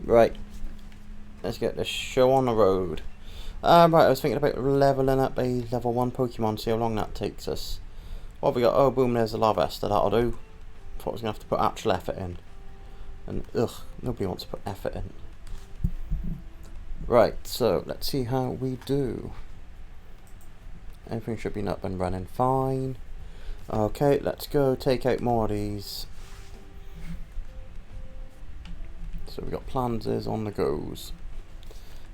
Right, let's get this show on the road. Right, I was thinking about leveling up a level 1 Pokemon, see how long that takes us. What have we got? Oh, boom, there's a Larvesta, that'll do. Thought I was going to have to put actual effort in. And, ugh, nobody wants to put effort in. Right, so, let's see how we do. Everything should be up and running fine. Okay, let's go take out more of these. So we've got plans on the goes.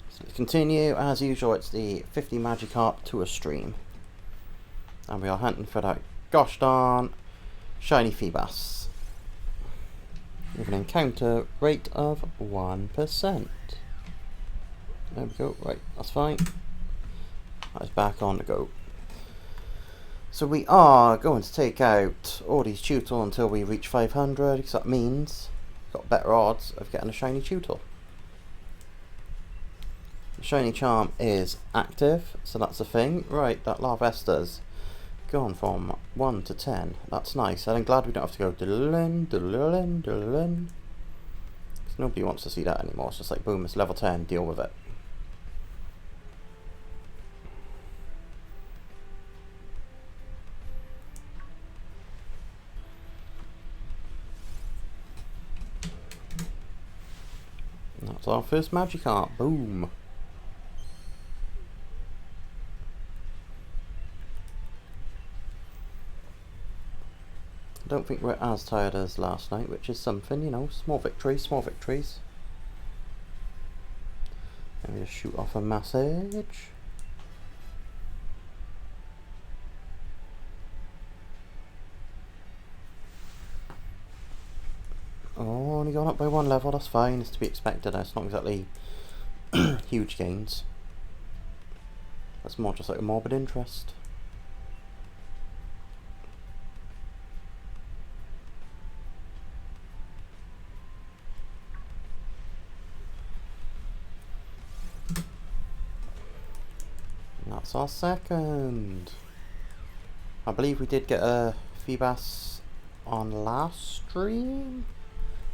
So let's continue. As usual, it's the 50 Magikarp to a stream. And we are hunting for that gosh darn shiny Feebas. With an encounter rate of 1%. There we go, right, that's fine. That is back on the go. So we are going to take out all these Tutel until we reach 500, because that means we've got better odds of getting a shiny Tutel. The shiny charm is active, so that's a thing. Right, that Larvesta's gone from 1 to 10. That's nice, and I'm glad we don't have to go diddle-in, diddle-in, diddle-in. Because nobody wants to see that anymore. It's just like, boom, it's level 10, deal with it. That's our first Magikarp. Boom. I don't think we're as tired as last night, which is something, you know. Small victories, small victories. Let me just shoot off a message. Oh, only gone up by 1 level, that's fine, it's to be expected. It's not exactly huge gains. That's more just like a morbid interest. And that's our second. I believe we did get a Feebas on last stream,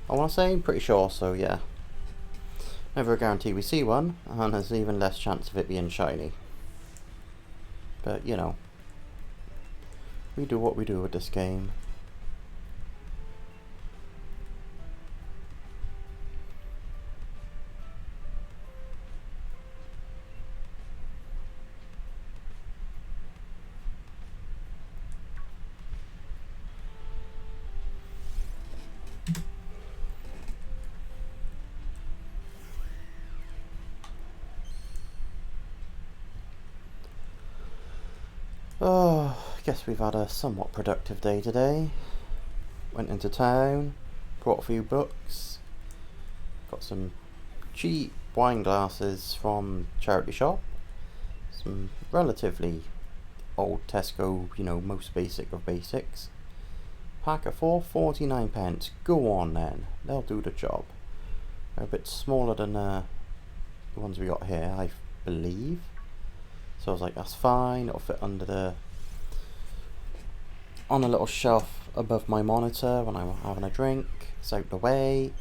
I want to say, I'm pretty sure, so yeah. Never a guarantee we see one, and there's even less chance of it being shiny. But, you know, we do what we do with this game. Oh, I guess we've had a somewhat productive day today. Went into town, brought a few books, got some cheap wine glasses from charity shop, some relatively old Tesco, you know, most basic of basics. Pack of 4, 49 pence. Go on then, they'll do the job. They're a bit smaller than the ones we got here, I believe. So I was like, that's fine, it'll fit under the, on a little shelf above my monitor when I'm having a drink. It's out the way.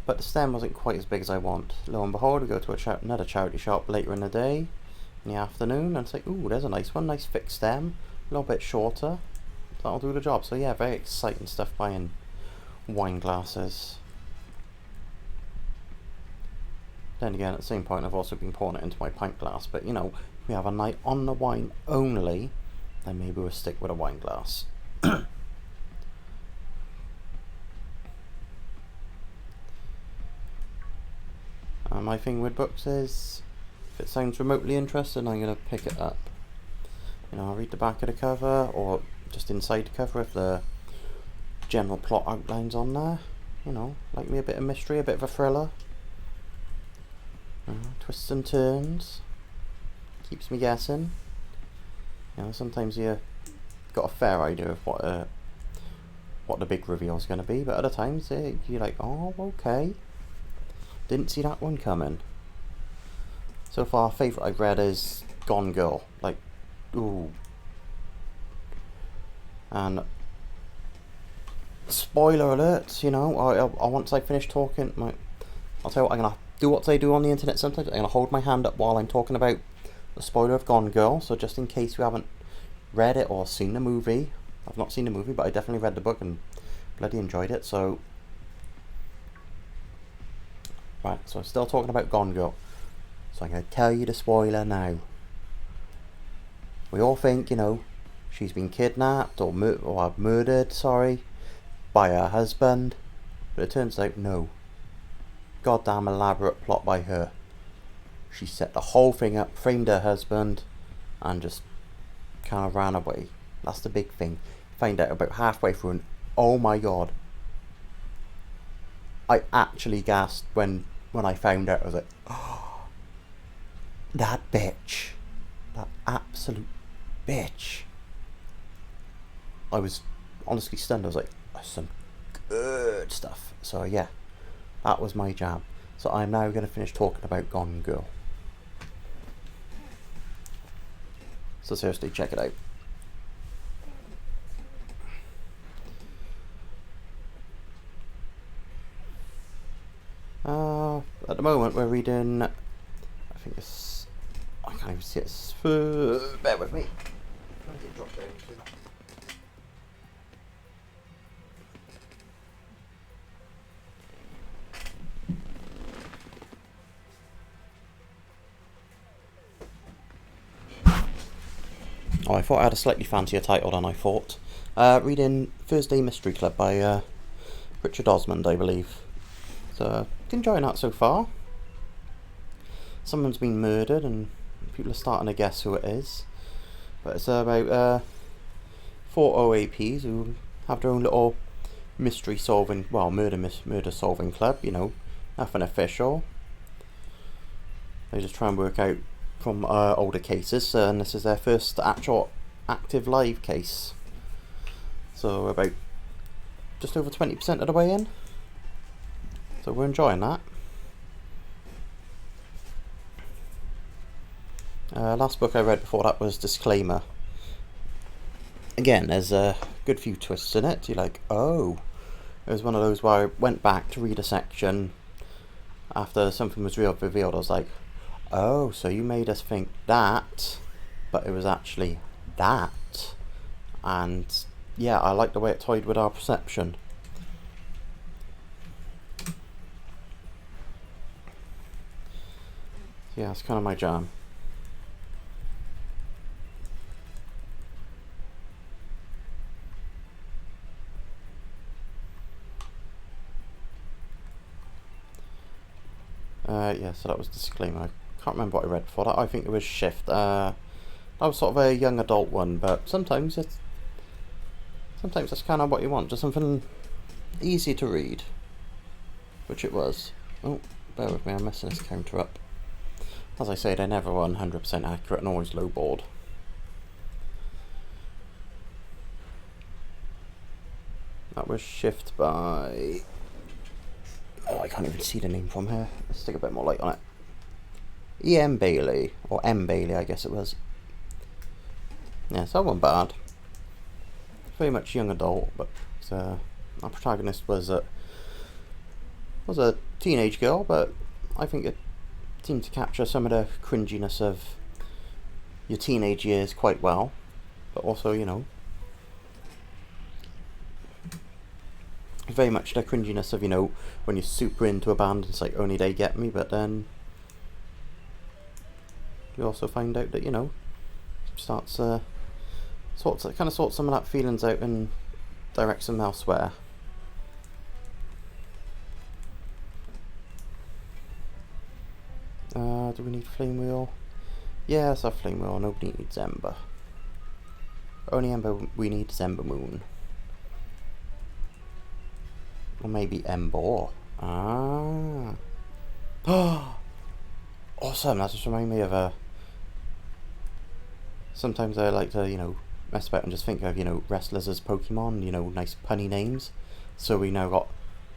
But the stem wasn't quite as big as I want. Lo and behold, we go to another charity shop later in the day, in the afternoon, and it's like, ooh, there's a nice one, nice thick stem, a little bit shorter. That'll do the job. So yeah, very exciting stuff buying wine glasses. Then again, at the same point, I've also been pouring it into my pint glass. But you know, if we have a night on the wine only, then maybe we'll stick with a wine glass. My thing with books is, if it sounds remotely interesting, I'm going to pick it up. You know, I'll read the back of the cover, or just inside the cover if the general plot outlines on there. You know, like me a bit of mystery, a bit of a thriller. Twists and turns. Keeps me guessing. You know, sometimes you got a fair idea of what the big reveal is going to be, but other times you're like, oh, okay. Didn't see that one coming. So far, favourite I've read is Gone Girl. Like, ooh. And spoiler alert, you know, once I finish talking, I'll tell you what, I'm going to do what they do on the internet sometimes. I'm going to hold my hand up while I'm talking about the spoiler of Gone Girl. So just in case you haven't read it or seen the movie. I've not seen the movie, but I definitely read the book and bloody enjoyed it. So, right, so I'm still talking about Gone Girl. So I'm going to tell you the spoiler now. We all think, you know, she's been kidnapped or murdered, by her husband. But it turns out, no. Goddamn elaborate plot by her. She set the whole thing up, framed her husband, and just kind of ran away. That's the big thing. Find out about halfway through and oh my god. I actually gasped when I found out. I was like, oh, that bitch. That absolute bitch. I was honestly stunned. I was like, that's some good stuff. So yeah, that was my jam. So I'm now going to finish talking about Gone Girl. So seriously, check it out. At the moment we're reading, I think it's, I can't even see it, bear with me. Oh, I thought I had a slightly fancier title than I thought. Reading Thursday Mystery Club by Richard Osmond, I believe. So, enjoying that so far. Someone's been murdered and people are starting to guess who it is. But it's about 4 OAPs who have their own little mystery solving, well, murder solving club, you know, nothing official. They just try and work out from older cases, and this is their first actual active live case. So about just over 20% of the way in. So we're enjoying that. Last book I read before that was Disclaimer. Again, there's a good few twists in it. You're like, oh. It was one of those where I went back to read a section after something was revealed. I was like, oh, so you made us think that, but it was actually that. And yeah, I like the way it toyed with our perception. Yeah, it's kind of my jam. Yeah, so that was Disclaimer. I can't remember what I read before that. I think it was Shift. That was sort of a young adult one, but sometimes that's kind of what you want. Just something easy to read, which it was. Oh, bear with me, I'm messing this counter up. As I say, they're never 100% accurate and always lowballed. That was Shift by... oh, I can't even see the name from here. Let's stick a bit more light on it. E.M. Bailey, or M. Bailey, I guess it was. Yeah, so that wasn't bad. Very much young adult, but our protagonist was a teenage girl, but I think it seemed to capture some of the cringiness of your teenage years quite well. But also, you know, very much the cringiness of, you know, when you're super into a band, it's like, only they get me, but then you also find out that, you know, starts kind of sorts some of that feelings out and directs them elsewhere. Do we need Flame Wheel? Yes, our Flame Wheel. Nobody needs Ember. Only Ember we need is Ember Moon. Or maybe Ember. Ah. Oh, awesome. That just reminded me of a... sometimes I like to, you know, mess about and just think of, you know, wrestlers as Pokemon, you know, nice punny names. So we now got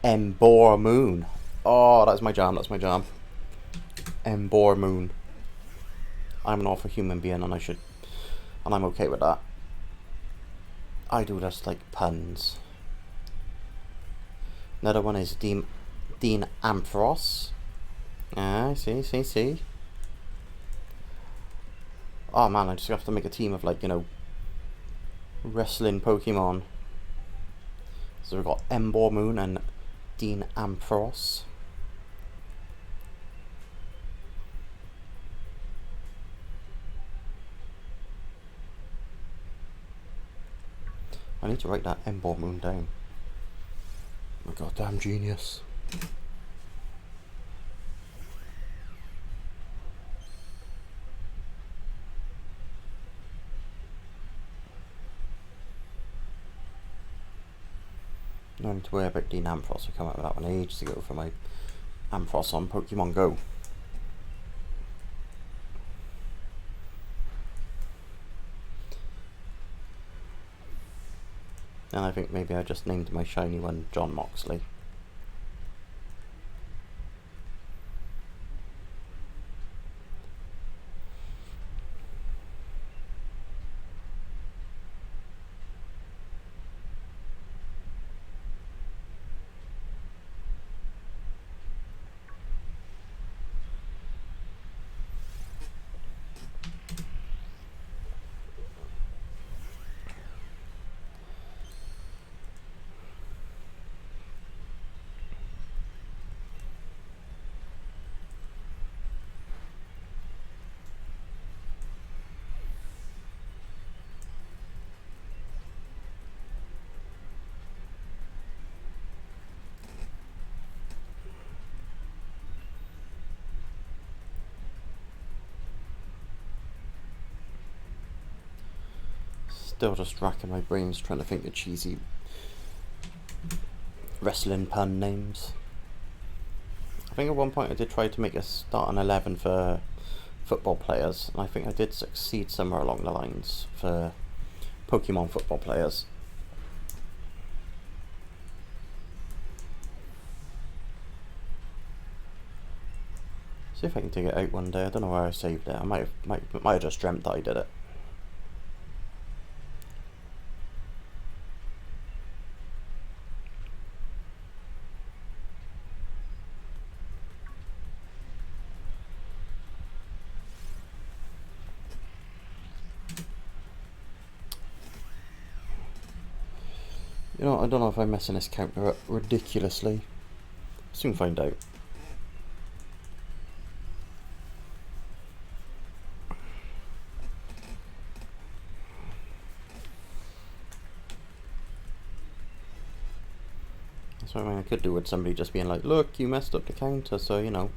Ember Moon. Oh, that's my jam, that's my jam. Ember Moon. I'm an awful human being and I'm okay with that. I do just like puns. Another one is Dean Ampharos. Ah, see. Oh man, I just have to make a team of, like, you know, wrestling Pokemon. So we've got Ember Moon and Dean Ampharos. I need to write that Ember Moon down. My goddamn genius. No need to worry about Dean Ampharos. I came out with that one ages ago for my Ampharos on Pokemon Go. And I think maybe I just named my shiny one John Moxley. Still just racking my brains trying to think of cheesy wrestling pun names. I think at one point I did try to make a starting 11 for football players, and I think I did succeed somewhere along the lines for Pokemon football players. See if I can dig it out one day. I don't know where I saved it. I might have just dreamt that I did it. You know, I don't know if I'm messing this counter up ridiculously. Soon find out. That's what I mean, I could do with somebody just being like, look, you messed up the counter, so, you know,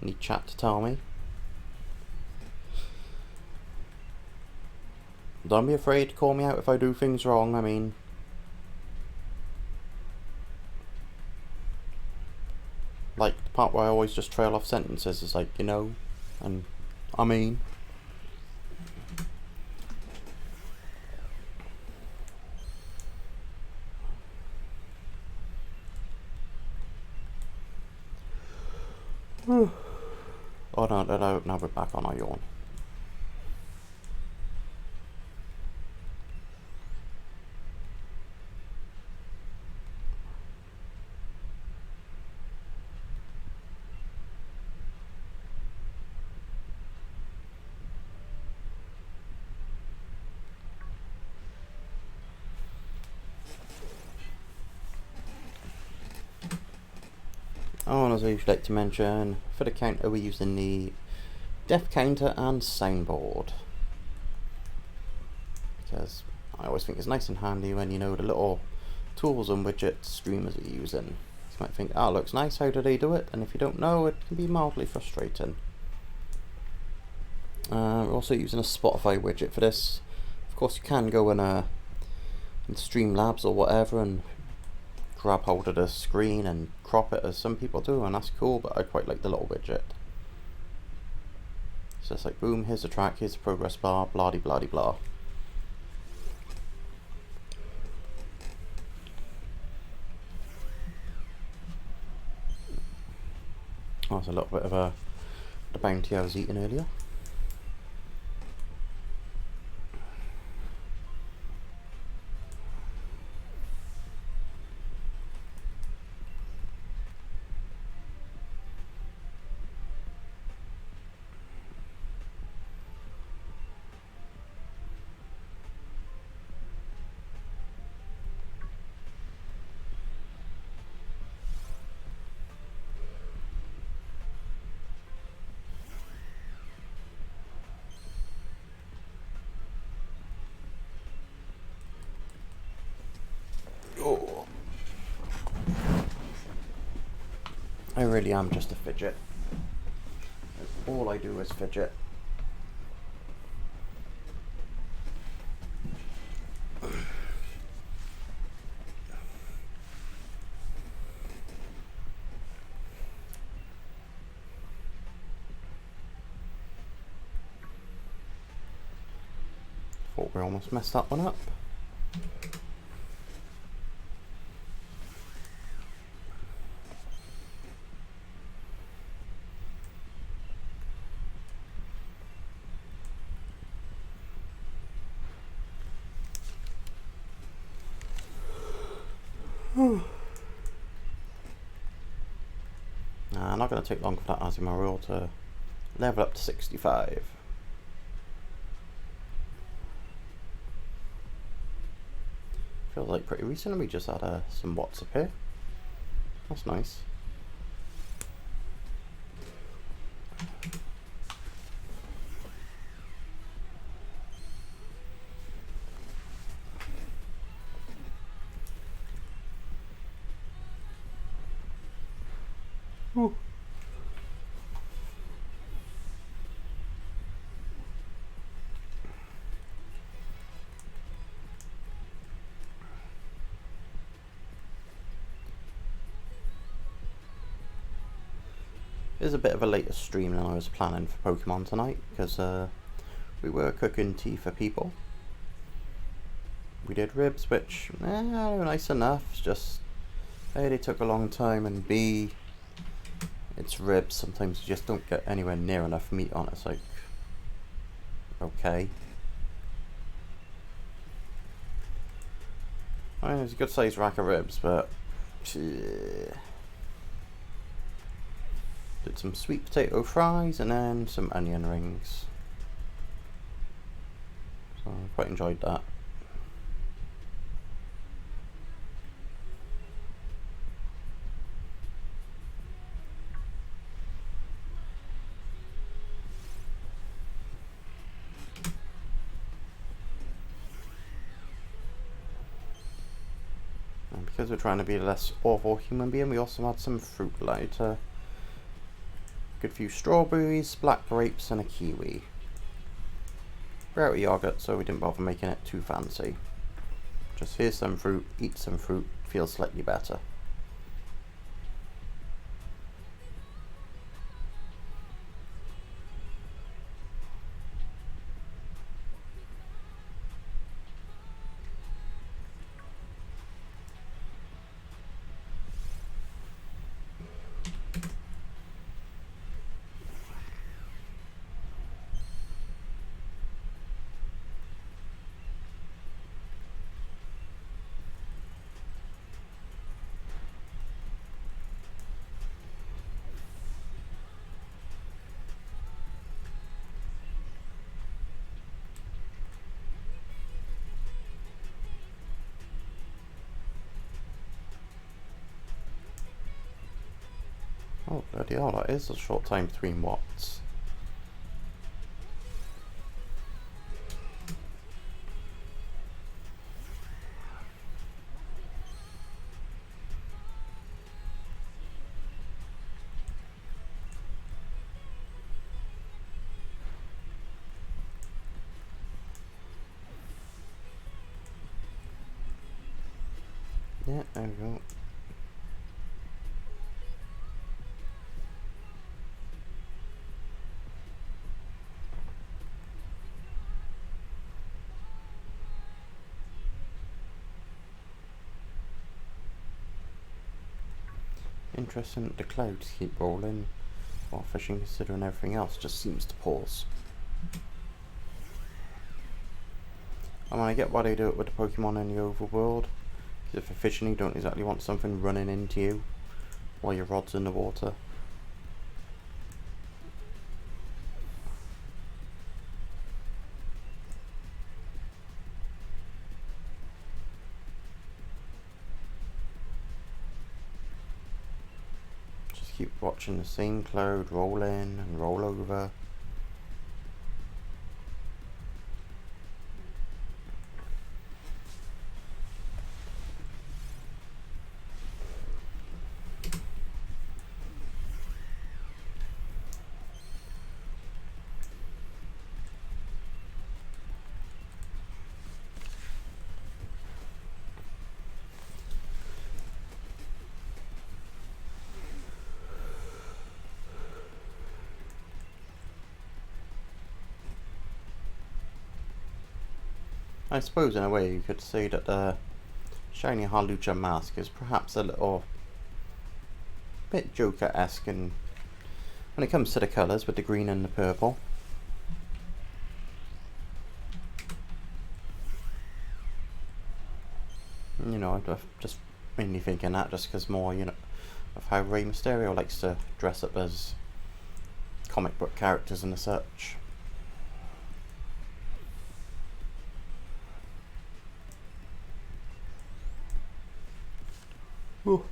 need chat to tell me. Don't be afraid to call me out if I do things wrong, I mean. Like, the part where I always just trail off sentences is like, you know, and I mean. Oh no, now we're back on our yawn. Oh, and as I usually like to mention, for the counter we're using the death counter and soundboard. Because I always think it's nice and handy when you know the little tools and widgets streamers are using. You might think, oh, looks nice, how do they do it? And if you don't know, it can be mildly frustrating. We're also using a Spotify widget for this. Of course, you can go in Streamlabs or whatever and grab hold of the screen and crop it as some people do, and that's cool, but I quite like the little widget. So it's like, boom, here's the track, here's the progress bar, blah de blah de blah. Oh, that's a little bit of the bounty I was eating earlier. I really am just a fidget. All I do is fidget. Thought we almost messed that one up. Not going to take long for that Azimarill to level up to 65. Feels like pretty recently we just had some watts appear. That's nice. Ooh. It is a bit of a later stream than I was planning for Pokemon tonight, because we were cooking tea for people. We did ribs, which, they were nice enough. It's just, A, they took a long time, and B, it's ribs. Sometimes you just don't get anywhere near enough meat on it. It's like, okay. I mean, it was a good sized rack of ribs, but did some sweet potato fries and then some onion rings. So I quite enjoyed that. And because we're trying to be a less awful human being, we also had some fruit light. Good few strawberries, black grapes, and a kiwi. We're out of yogurt, so we didn't bother making it too fancy. Just here's some fruit, eat some fruit, feels slightly better. Oh, bloody hell, that is a short time between watts. Yeah, there we go. Interesting that the clouds keep rolling while fishing, considering everything else just seems to pause. I mean, I get why they do it with the Pokemon in the overworld, because if you're fishing you don't exactly want something running into you while your rod's in the water. Keep watching the same cloud roll in and roll over. I suppose in a way you could say that the shiny Halucha mask is perhaps a little bit Joker-esque when it comes to the colours with the green and the purple. You know, I'm just mainly thinking that just because more, you know, of how Rey Mysterio likes to dress up as comic book characters and such. Ooh.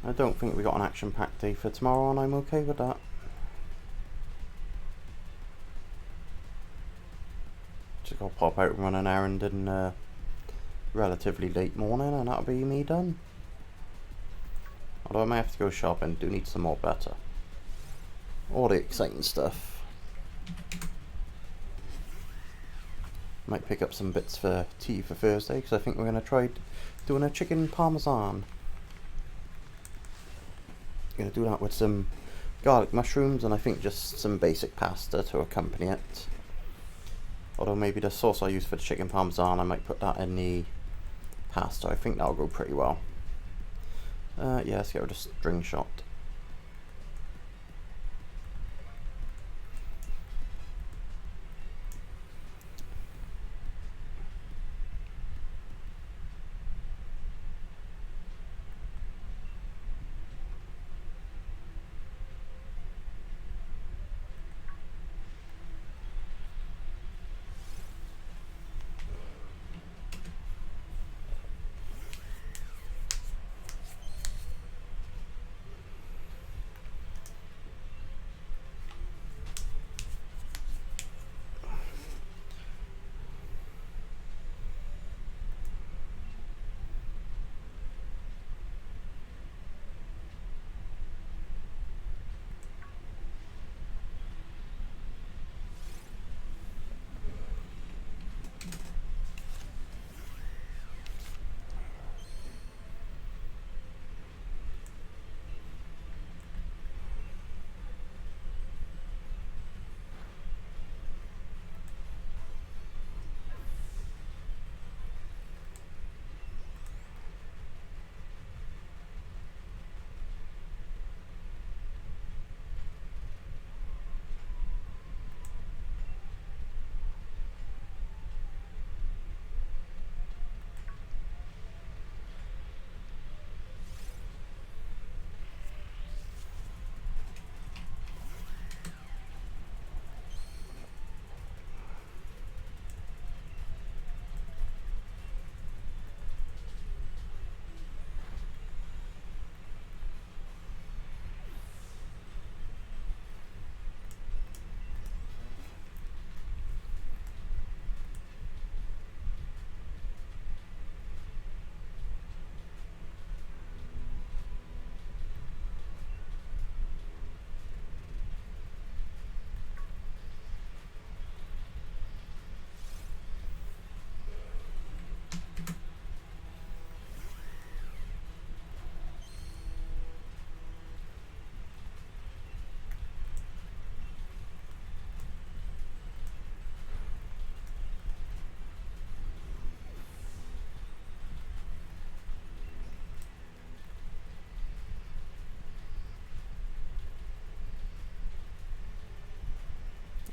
I don't think we got an action-packed day for tomorrow, and I'm okay with that. Just gotta pop out and run an errand in relatively late morning, and that'll be me done. Although I may have to go shopping, do need some more butter. All the exciting stuff. Might pick up some bits for tea for Thursday, because I think we're going to try doing a chicken parmesan. Going to do that with some garlic mushrooms and I think just some basic pasta to accompany it. Although maybe the sauce I use for the chicken parmesan, I might put that in the pasta. I think that'll go pretty well. Yeah, let's go with a string shot.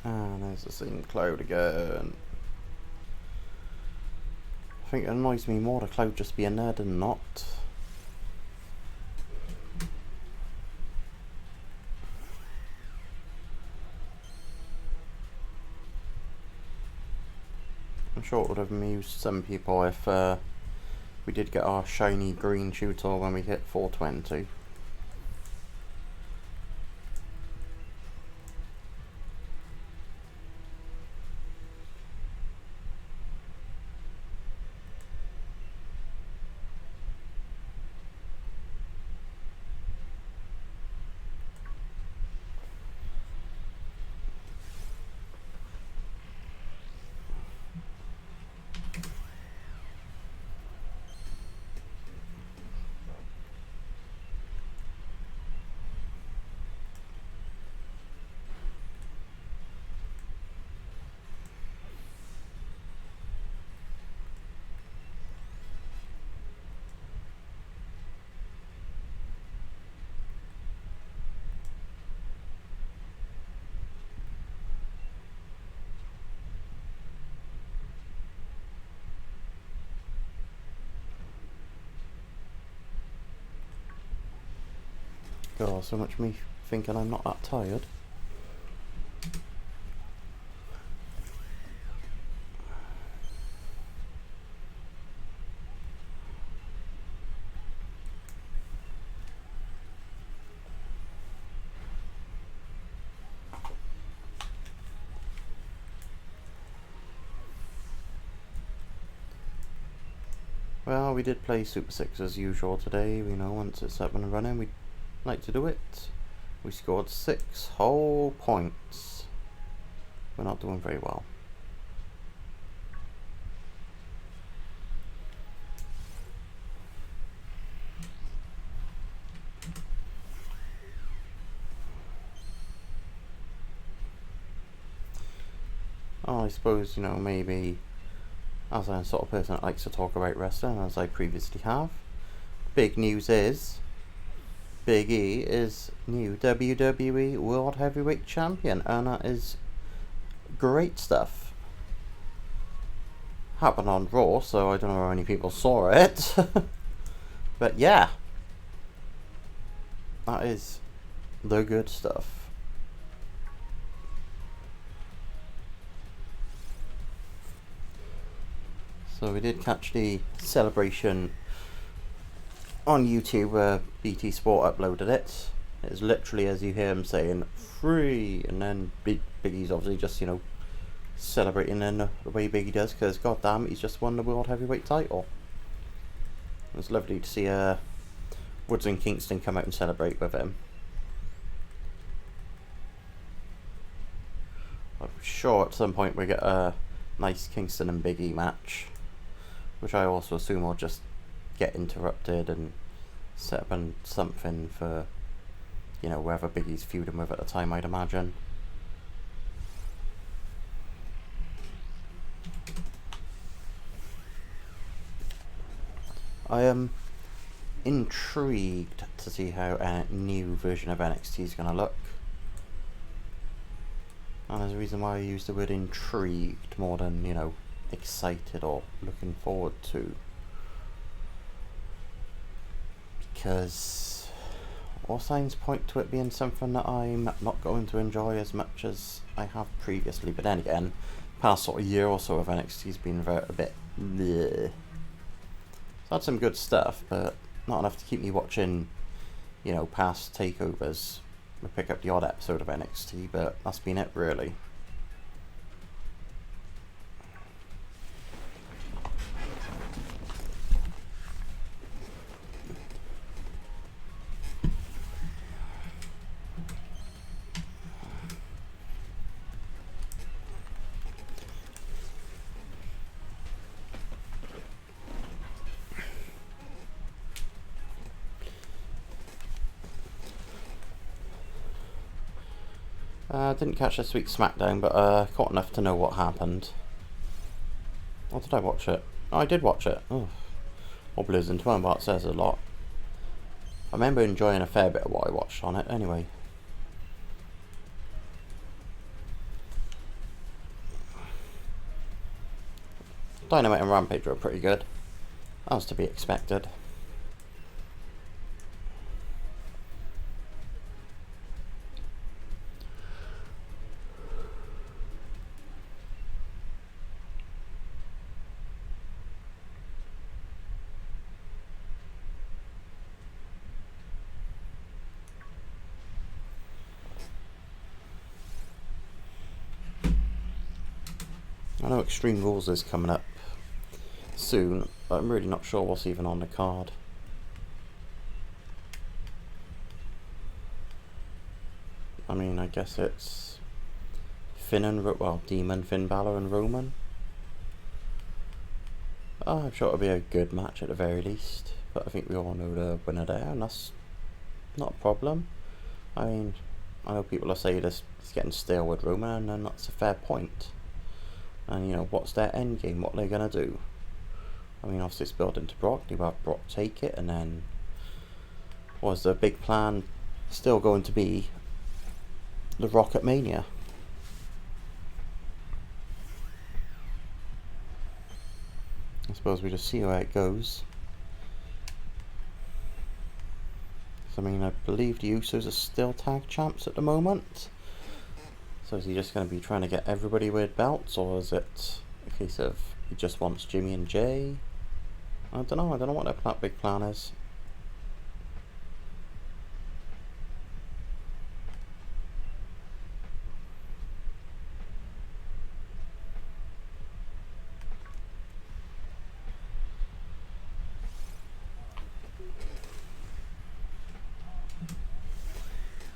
And there's the same cloud again. I think it annoys me more the cloud just being there than not. I'm sure it would have amused some people if we did get our shiny green shooter when we hit 420. God, so much me thinking I'm not that tired. Well, we did play Super 6 as usual today. You know, once it's up and running, we'd like to do it. We scored 6 whole points. We're not doing very well. Oh, I suppose, you know, maybe as I'm the sort of person that likes to talk about wrestling, as I previously have, big news is Big E is new WWE World Heavyweight Champion, and that is great stuff. Happened on Raw, so I don't know how many people saw it. But yeah, that is the good stuff. So we did catch the celebration on YouTube where BT Sport uploaded it. It's literally as you hear him saying free, and then Big E's obviously just, you know, celebrating in the way Biggie does, because goddamn, he's just won the World Heavyweight title. It was lovely to see Woods and Kingston come out and celebrate with him. I'm sure at some point we get a nice Kingston and Big E match, which I also assume will just get interrupted and set up on something for, you know, whoever Big E's feuding with at the time, I'd imagine. I am intrigued to see how a new version of NXT is going to look. And there's a reason why I use the word intrigued more than, you know, excited or looking forward to. Because all signs point to it being something that I'm not going to enjoy as much as I have previously. But then again, past sort of year or so of NXT's been a bit bleh. It's had some good stuff, but not enough to keep me watching, you know, past takeovers. I pick up the odd episode of NXT, but that's been it really. Didn't catch this week's SmackDown, but caught enough to know what happened. Or did I watch it? Oh, I did watch it. Oh, all blues into one, but it says a lot. I remember enjoying a fair bit of what I watched on it anyway. Dynamite and Rampage were pretty good. That was to be expected. I know Extreme Rules is coming up soon, but I'm really not sure what's even on the card. I mean, I guess it's Demon, Finn Balor and Roman. Oh, I'm sure it'll be a good match at the very least, but I think we all know the winner there, and that's not a problem. I mean, I know people are saying this is getting stale with Roman, and that's a fair point. And, you know, what's their end game? What are they going to do? I mean, obviously it's building to Brock. They have Brock take it, and then was the big plan still going to be the Rock at Mania? I suppose we just see how it goes. I mean, I believe the Usos are still tag champs at the moment. So is he just going to be trying to get everybody with belts, or is it a case of he just wants Jimmy and Jay? I don't know what their big plan is.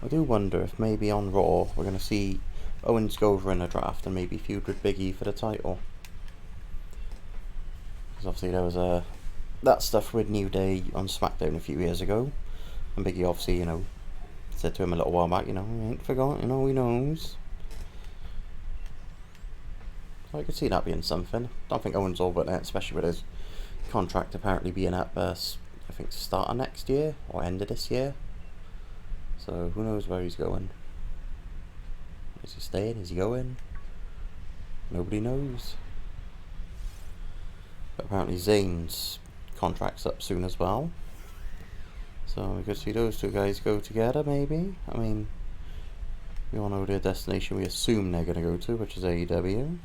I do wonder if maybe on Raw we're going to see Owens go over in a draft and maybe feud with Big E for the title. Because obviously there was that stuff with New Day on SmackDown a few years ago. And Big E obviously, you know, said to him a little while back, you know, he ain't forgot, you know, he knows. So I could see that being something. Don't think Owens will, but especially with his contract apparently being up, I think, start of next year or end of this year. So who knows where he's going? Is he staying? Is he going? Nobody knows. But apparently Zayn's contract's up soon as well. So we could see those two guys go together maybe. I mean, we all know their destination we assume they're going to go to, which is AEW.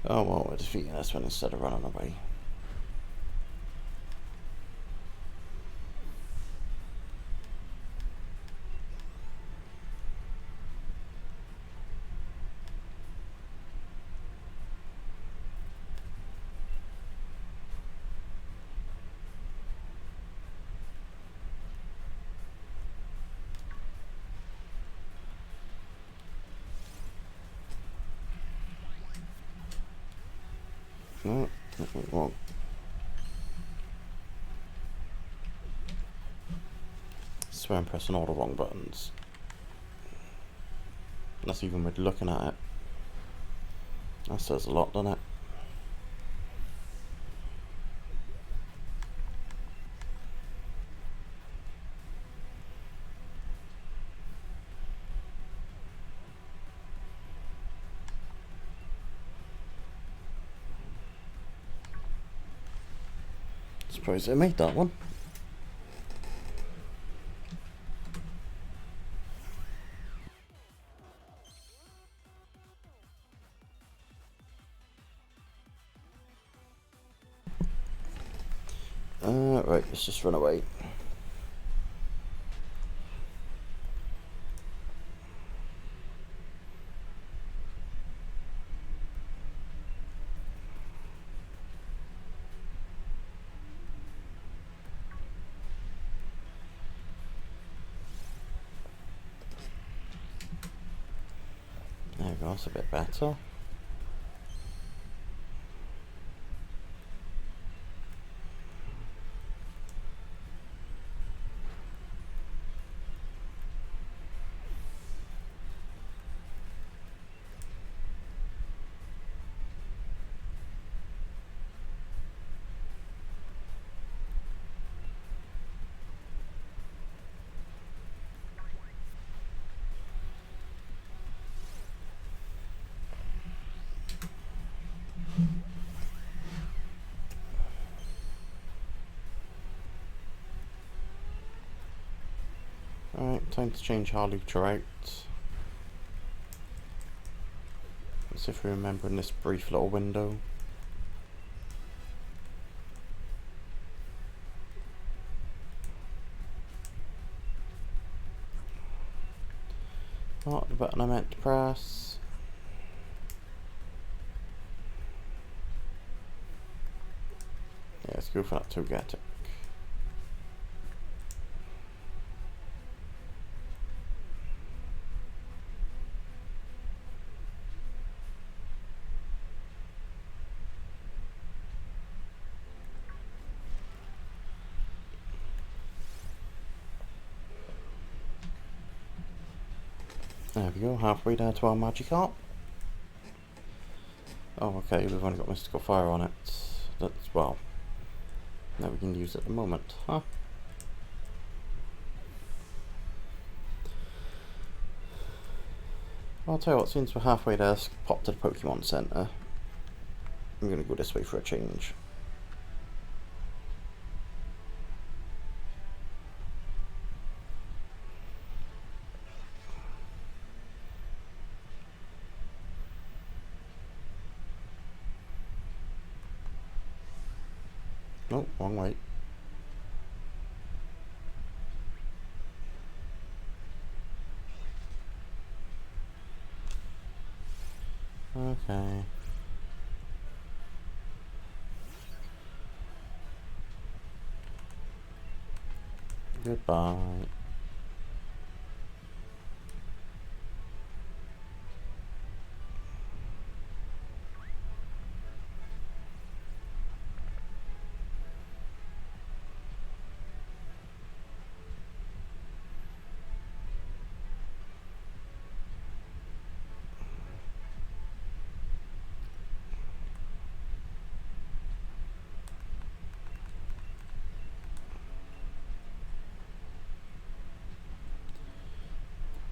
Oh well, we're defeating this one instead of running away. No, that went wrong. I swear I'm pressing all the wrong buttons. That's even with looking at it. That says a lot, doesn't it? Surprised I made that one. Right, let's just run away. There we go, that's a bit better. Alright, time to change Harley out. Let's see if we remember in this brief little window. Not the button I meant to press. Yeah, let's go for that Togetic. There we go, halfway there to our Magikarp. Oh, okay, we've only got Mystical Fire on it. That's, well, now we can use it at the moment, huh? I'll tell you what, since we're halfway there, let's pop to the Pokemon Center. I'm gonna go this way for a change. Nope, wrong way. Okay. Goodbye.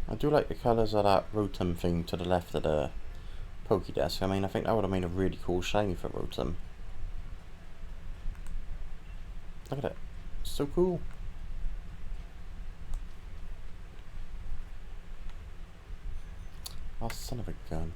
I do like the colours of that Rotom thing to the left of the Pokédex. I mean, I think that would have made a really cool shiny for Rotom. Look at it. It's so cool. Oh, son of a gun.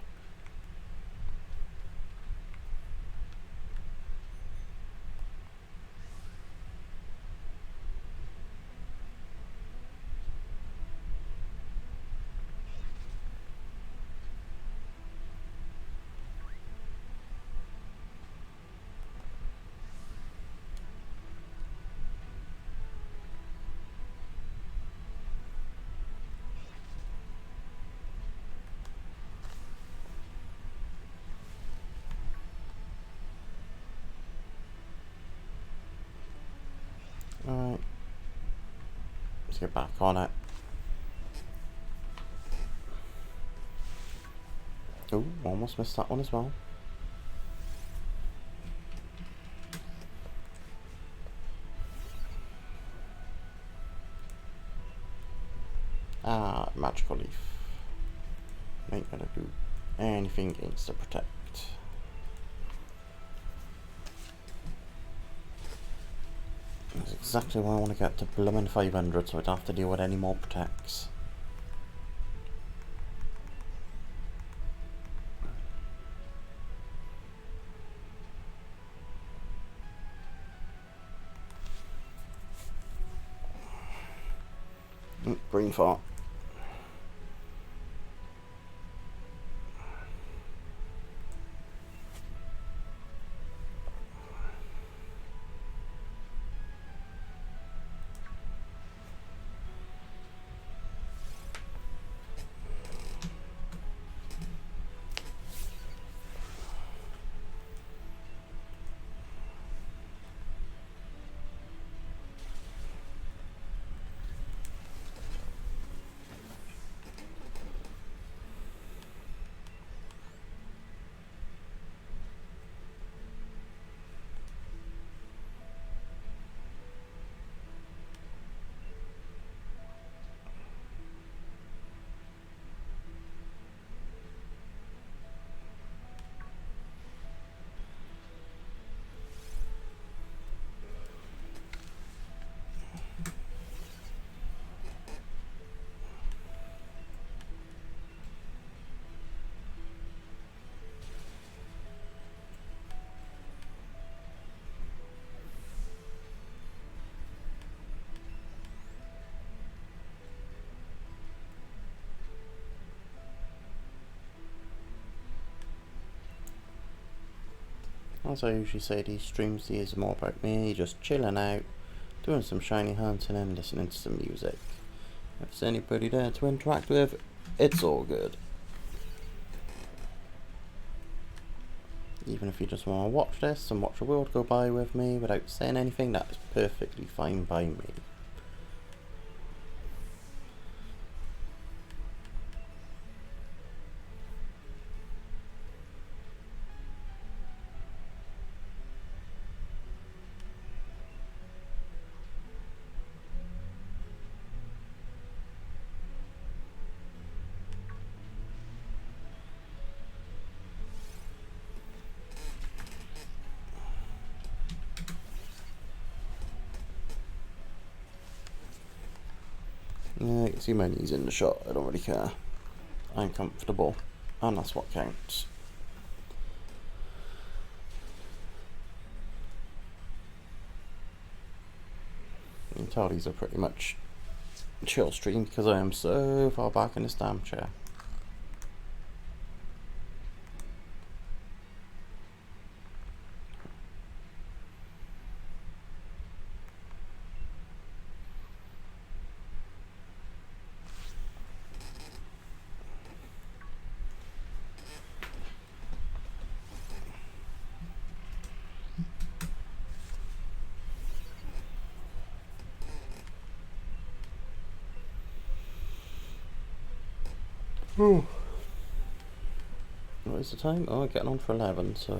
Alright. Let's get back on it. Oh, almost missed that one as well. Ah, Magical Leaf. Ain't gonna do anything against the Protect. That's exactly why I want to get to bloomin' 500, so I don't have to deal with any more Protects. Brain fart. As I usually say, these streams, these are more about me just chilling out, doing some shiny hunting and listening to some music. If there's anybody there to interact with, it's all good. Even if you just want to watch this and watch the world go by with me without saying anything, that is perfectly fine by me. can see my knees in the shot, I don't really care. I'm comfortable, and that's what counts. You can tell these are pretty much chill stream because I am so far back in this damn chair. What is the time? Oh, getting on for 11, so...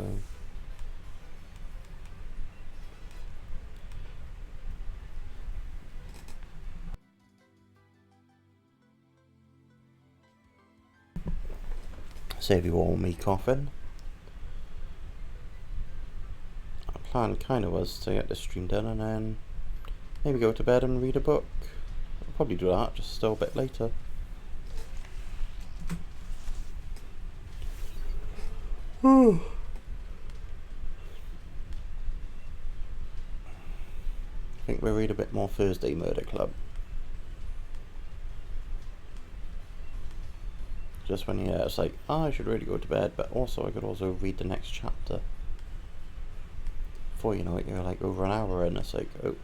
Save you all me coughing. Our plan kind of was to get this stream done and then maybe go to bed and read a book. I'll probably do that, just still a bit later. I think we'll read a bit more Thursday Murder Club. Just when it's like, oh, I should really go to bed, but also I could also read the next chapter. Before you know it, you're like over an hour and it's like, oh.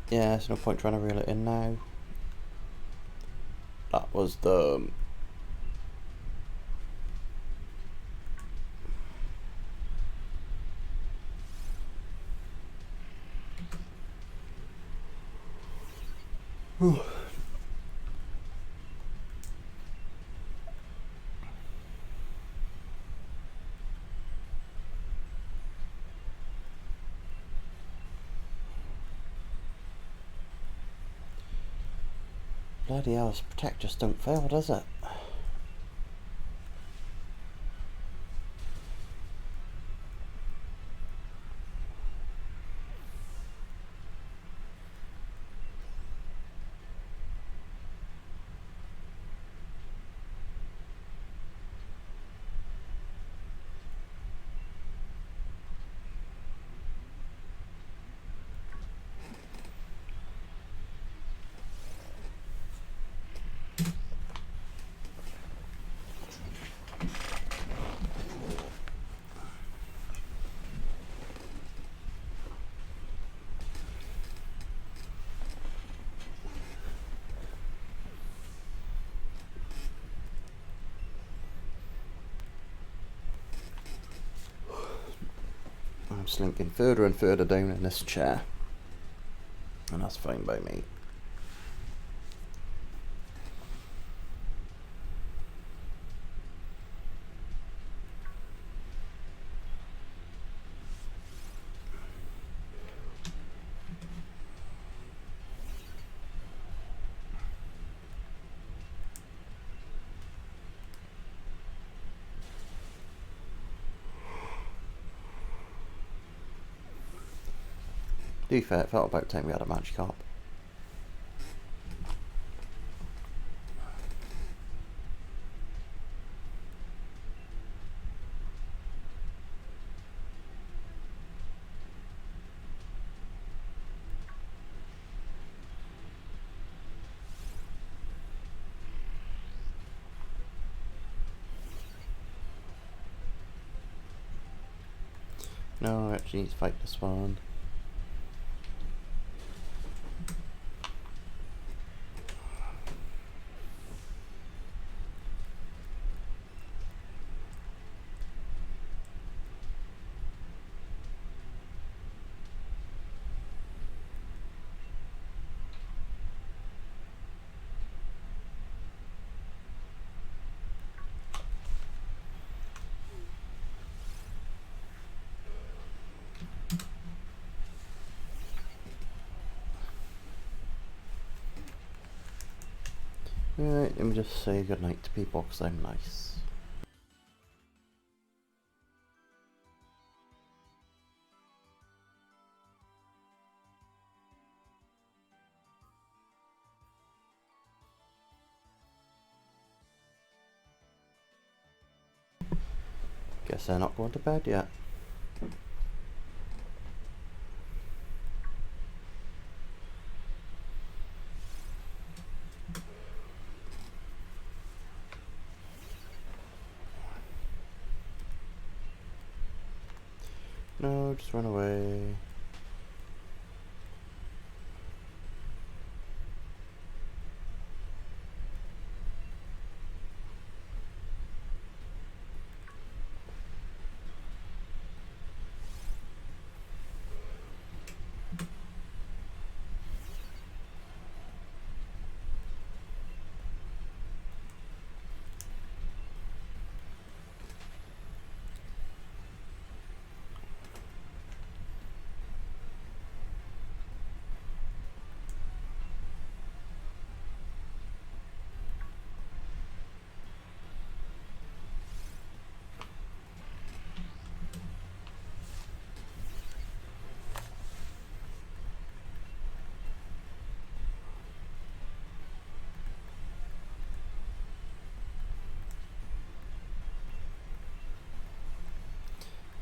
Yeah, there's no point trying to reel it in now. That was the... Bloody hell, protect just don't fail, does it? I'm slinking further and further down in this chair. And that's fine by me. To be fair, it felt about time we had a match carp. No, I actually need to fight this one. Alright, let me just say goodnight to people because I'm nice. Guess they're not going to bed yet. No, just run away.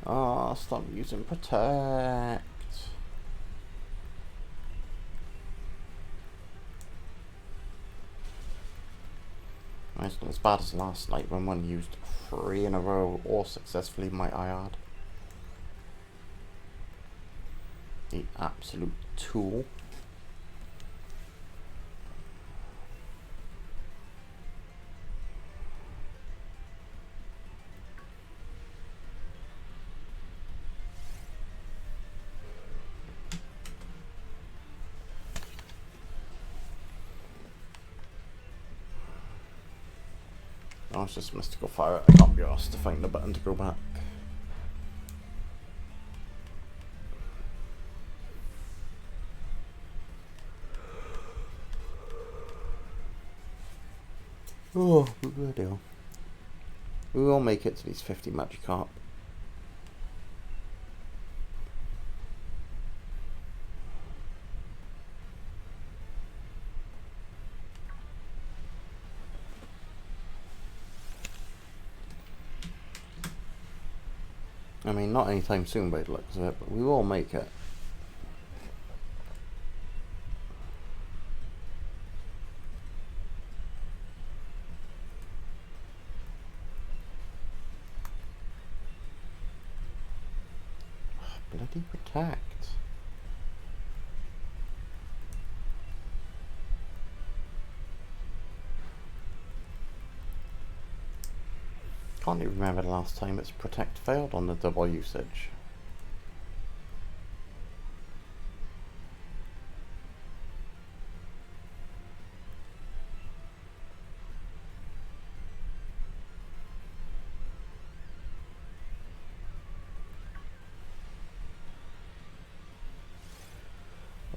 Ah, stop using protect. It's not as bad as last night when one used 3 in a row, or successfully, might I add. The absolute tool. Oh, it's just mystical fire. I can't be asked to find the button to go back. Oh, bloody hell. We will make it to these 50 Magikarp. I mean, not anytime soon by the looks of it, but we will make it. Bloody protect. Can't even remember the last time its protect failed on the double usage.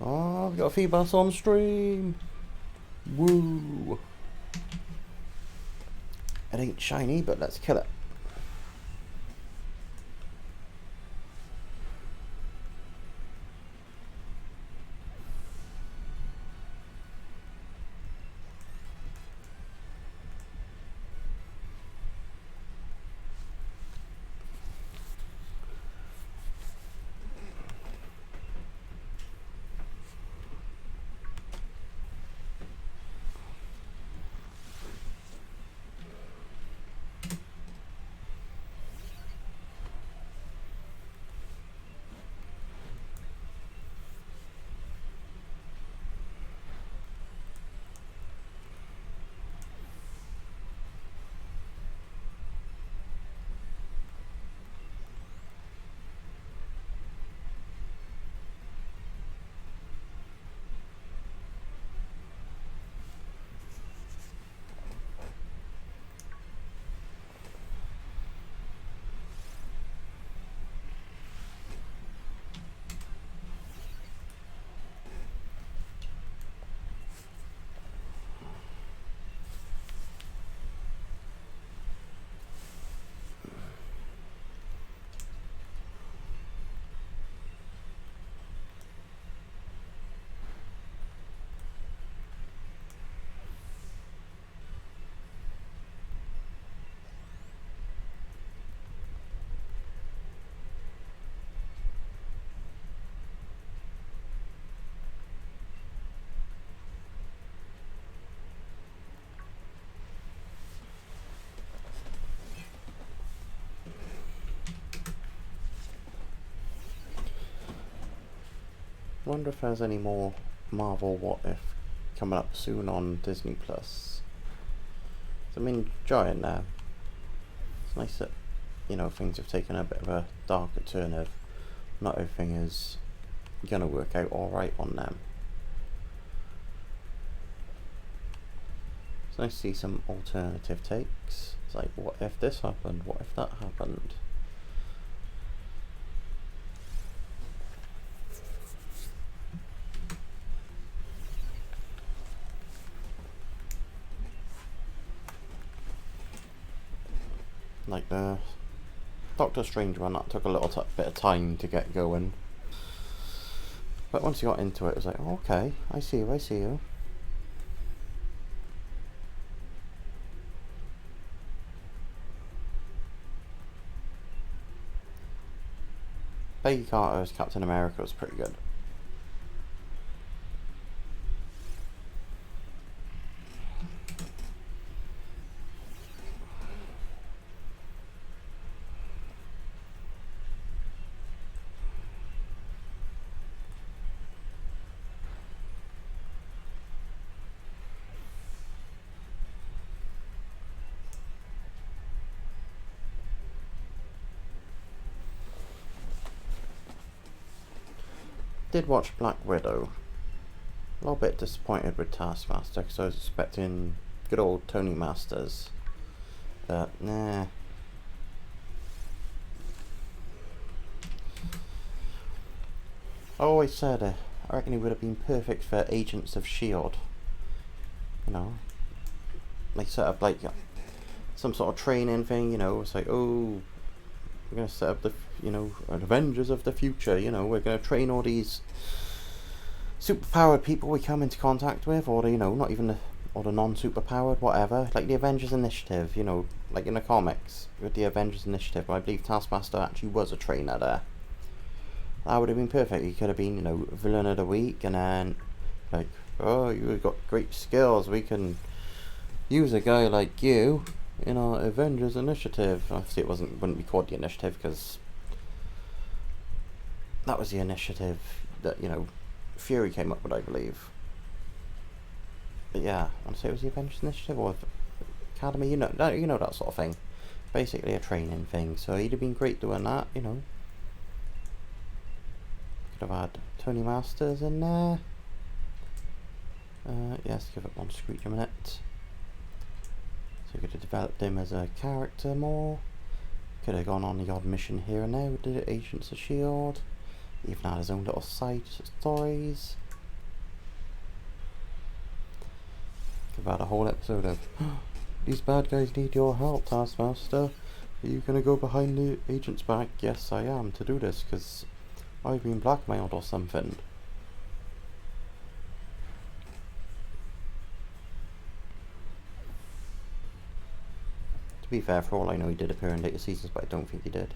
Oh, we've got a Feebas on stream. Woo! It ain't shiny, but let's kill it. Wonder if there's any more Marvel What If coming up soon on Disney Plus. I'm enjoying that. It's nice that, you know, things have taken a bit of a darker turn of not everything is gonna work out alright on them. It's nice to see some alternative takes. It's like, what if this happened? What if that happened? Like the Doctor Strange one, that took a little bit of time to get going. But once you got into it, it was like, oh, okay, I see you, I see you. Peggy Carter's Captain America was pretty good. Did watch Black Widow. A little bit disappointed with Taskmaster because I was expecting good old Tony Masters. But nah. I always said I reckon he would have been perfect for Agents of S.H.I.E.L.D. You know, they set up like some sort of training thing. You know, it's like, oh, we're gonna set up the, you know, an Avengers of the future. You know, we're gonna train all these superpowered people we come into contact with, or the, you know, not even the, or the non-superpowered, whatever, like the Avengers Initiative, you know, like in the comics with the Avengers Initiative. I believe Taskmaster actually was a trainer there. That would have been perfect. He could have been, you know, villain of the week, and then like, oh, you've got great skills, we can use a guy like you in our Avengers Initiative. Obviously it wouldn't be called the Initiative because that was the initiative that, you know, Fury came up with, I believe. But yeah, I want to say it was the Avengers Initiative or Academy, you know that sort of thing. Basically a training thing. So he'd have been great doing that, you know. Could have had Tony Masters in there. Yes, give it one screech a minute. So we could have developed him as a character more. Could have gone on the odd mission here and there with the Agents of S.H.I.E.L.D. Even had his own little side stories. Could have had a whole episode of these bad guys need your help, Taskmaster. Are you gonna go behind the agent's back? Yes, I am, to do this, because I've been blackmailed or something. To be fair, for all I know, he did appear in later seasons, but I don't think he did.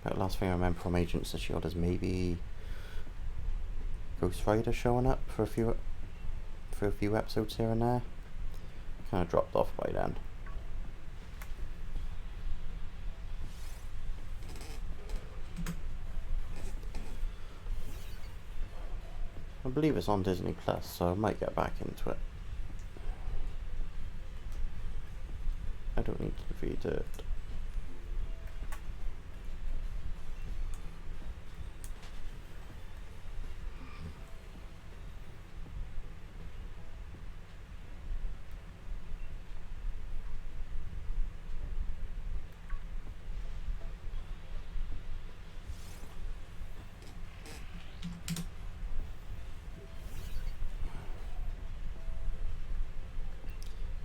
The last thing I remember from Agents of S.H.I.E.L.D. is maybe Ghost Rider showing up for a few episodes here and there. Kind of dropped off by then. I believe it's on Disney Plus, so I might get back into it. I don't need to read it.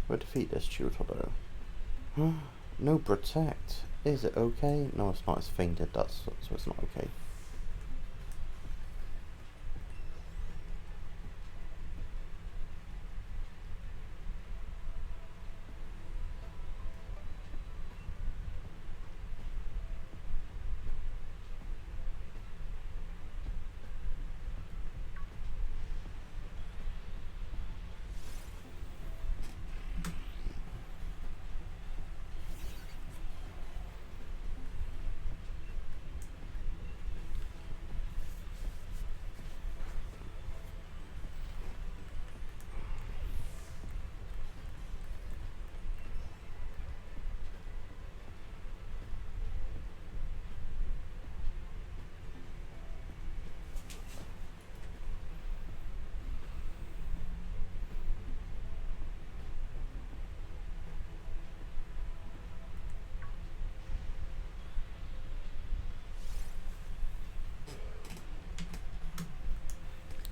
We'll defeat this tutor though. No protect. Is it okay? No, it's not. It's fainted. So it's not okay.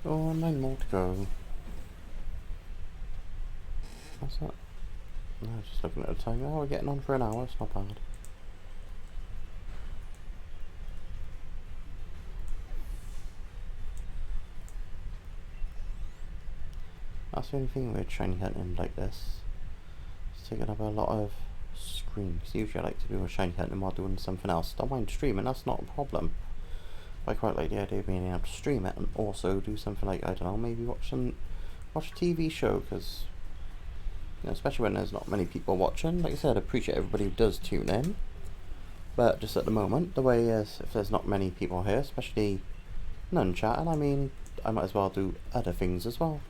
Oh, 9 more to go. What's that? No, just looking at the time. Oh, we're getting on for an hour. It's not bad. That's the only thing with shiny hunting like this. It's taking up a lot of screen. Because usually I like to do a shiny hunting while doing something else. Don't mind streaming, that's not a problem. I quite like the idea of being able to stream it and also do something like, I don't know, maybe watch a TV show, because, you know, especially when there's not many people watching. Like I said, I appreciate everybody who does tune in. But just at the moment, the way is, if there's not many people here, especially none chatting, I mean, I might as well do other things as well.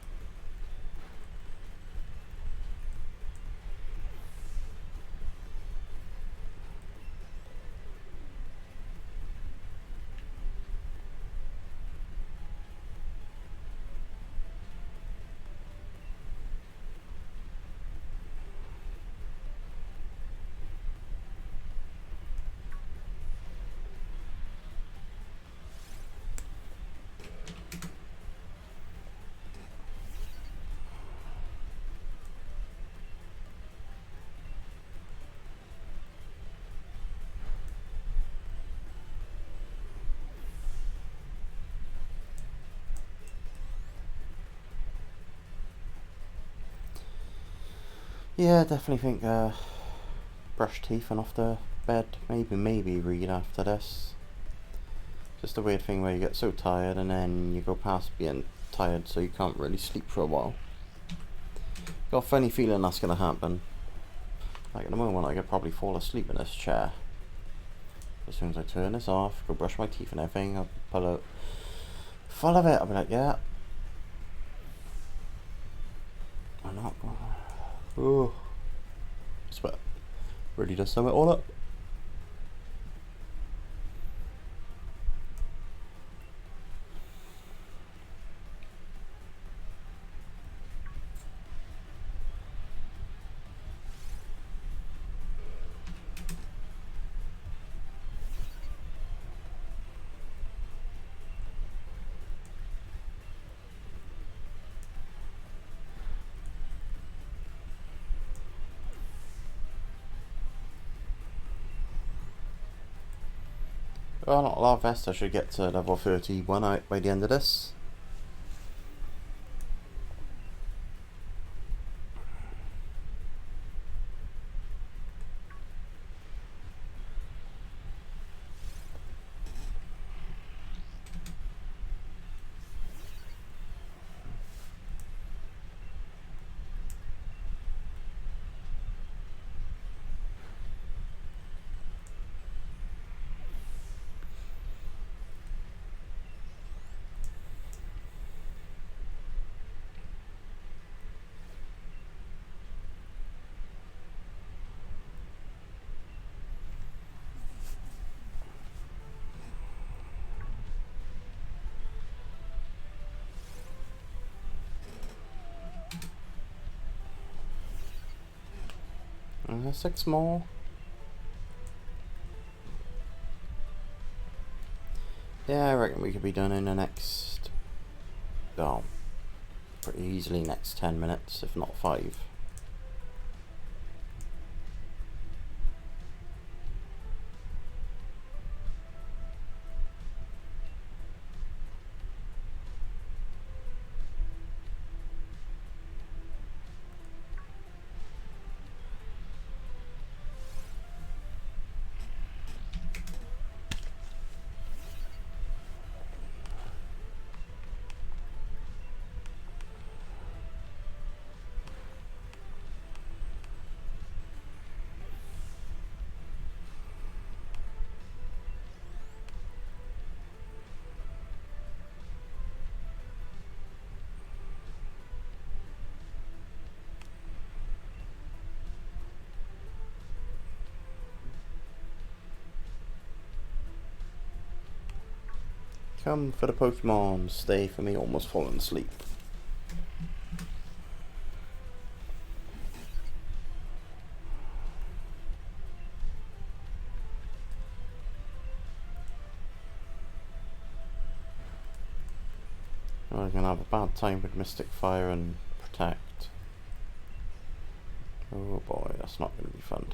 Yeah, definitely think brush teeth and off the bed. Maybe read after this. Just a weird thing where you get so tired and then you go past being tired, so you can't really sleep for a while. Got a funny feeling that's gonna happen. Like at the moment, I could probably fall asleep in this chair. As soon as I turn this off, go brush my teeth and everything, I'll pull out full of it. I'll be like, yeah. I'm not. Oh, sweat. Really does sum it all up. Well, not a lot of vest. I should get to level 31 out by the end of this. And 6 more. Yeah, I reckon we could be done in the next, oh, pretty easily next 10 minutes, if not 5. Come for the Pokemon, stay for me, almost falling asleep. We're going to have a bad time with Mystic Fire and Protect. Oh boy, that's not going to be fun.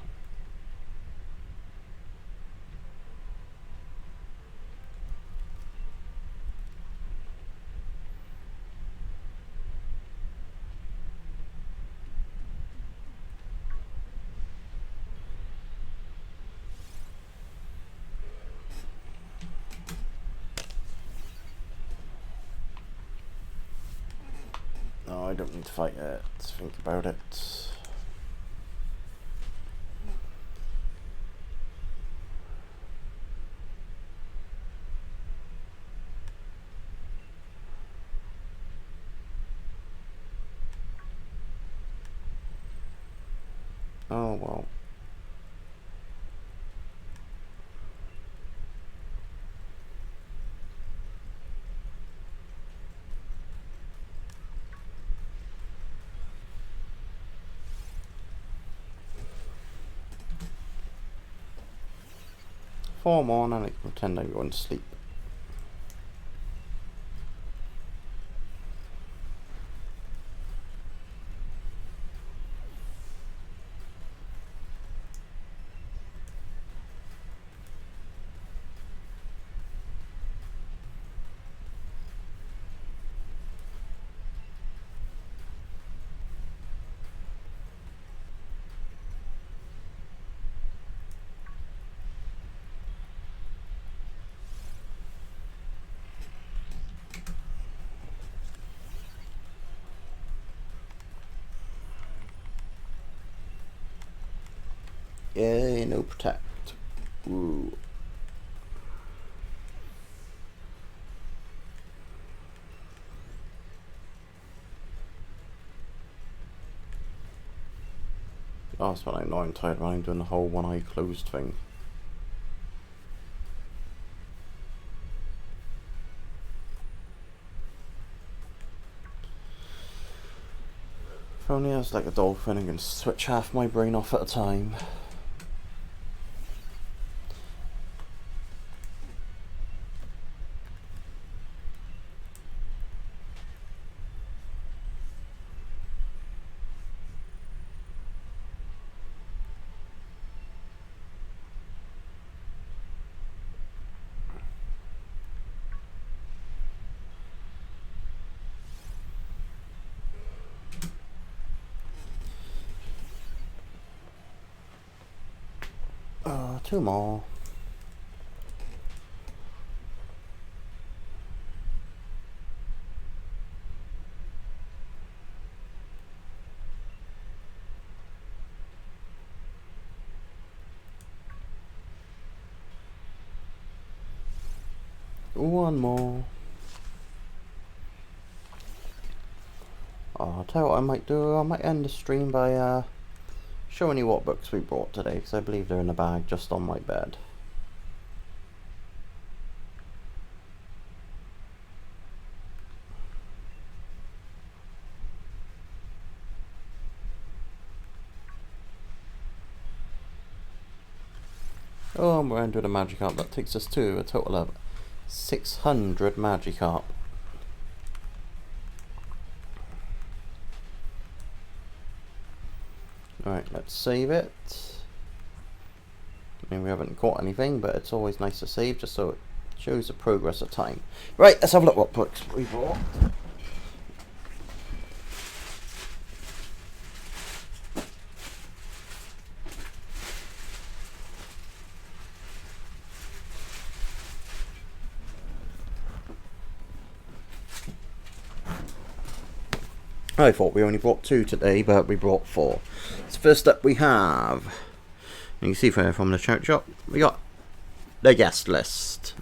No, I don't need to fight it. Think about it. Oh well. Four more and I can pretend I'm going to sleep. Yay, no Protect. Ooh. Oh, that's what I know. I'm tired when I'm doing the whole one eye closed thing. If only I was like a dolphin and can switch half my brain off at a time. Two more. One more. I'll tell you what I might do. I might end the stream by showing you what books we brought today, because I believe they're in a bag just on my bed. Oh, and we're into the Magikarp. That takes us to a total of 600 Magikarp. Alright, let's save it. I mean, we haven't caught anything, but it's always nice to save just so it shows the progress of time. Right, let's have a look what books we brought. I thought we only brought 2 today, but we brought 4. So first up we have, you can see from the chart shop, we got the guest list.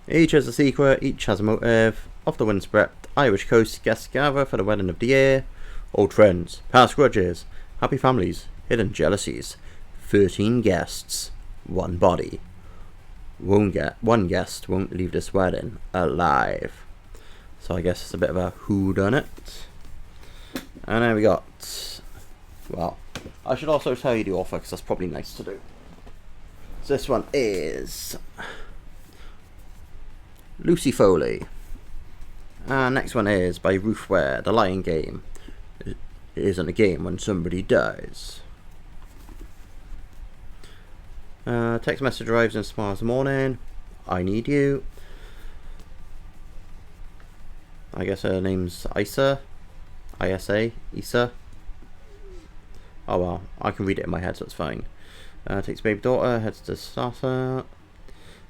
Each has a secret, each has a motive. Off the windspread, Irish coast guests gather for the wedding of the year. Old friends, past grudges, happy families, hidden jealousies. 13 guests, 1 body. One guest won't leave this wedding alive. So I guess it's a bit of a whodunit. And then we got, well, I should also tell you the author because that's probably nice to do. So this one is Lucy Foley. Next one is by Ruthware, The Lying Game. It isn't a game when somebody dies. Text message arrives in tomorrow's morning. I need you. I guess her name's Isa. ISA. Isa. Oh well, I can read it in my head, so it's fine. Takes baby daughter, heads to Sasa.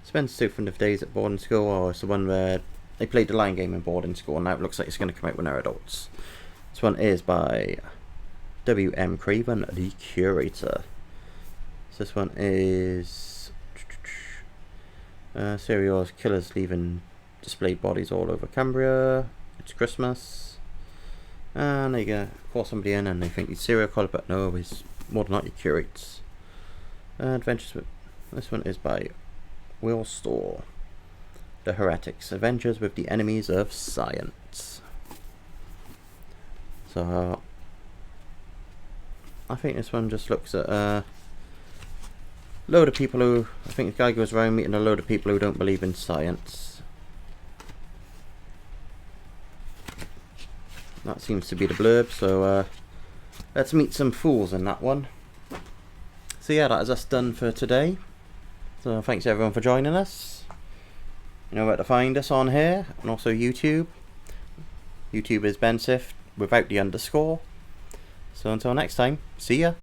Spends 2 days at boarding school. Oh, it's the one where they played the Lying Game in boarding school, and now it looks like it's going to come out when they're adults. This one is by W.M. Craven, the Curator. So this one is serial killers leaving displayed bodies all over Cambria. It's Christmas, and they call somebody in, and they think he's serial killer, but no, he's more than likely curates. Adventures with this one is by Will Storr, The Heretics, Adventures with the Enemies of Science. So I think this one just looks at a load of people who, I think the guy goes around meeting a load of people who don't believe in science. That seems to be the blurb, so let's meet some fools in that one. So yeah, that is us done for today. So thanks everyone for joining us. You know where to find us on here, and also YouTube. YouTube is BenSift without the underscore. So until next time, see ya.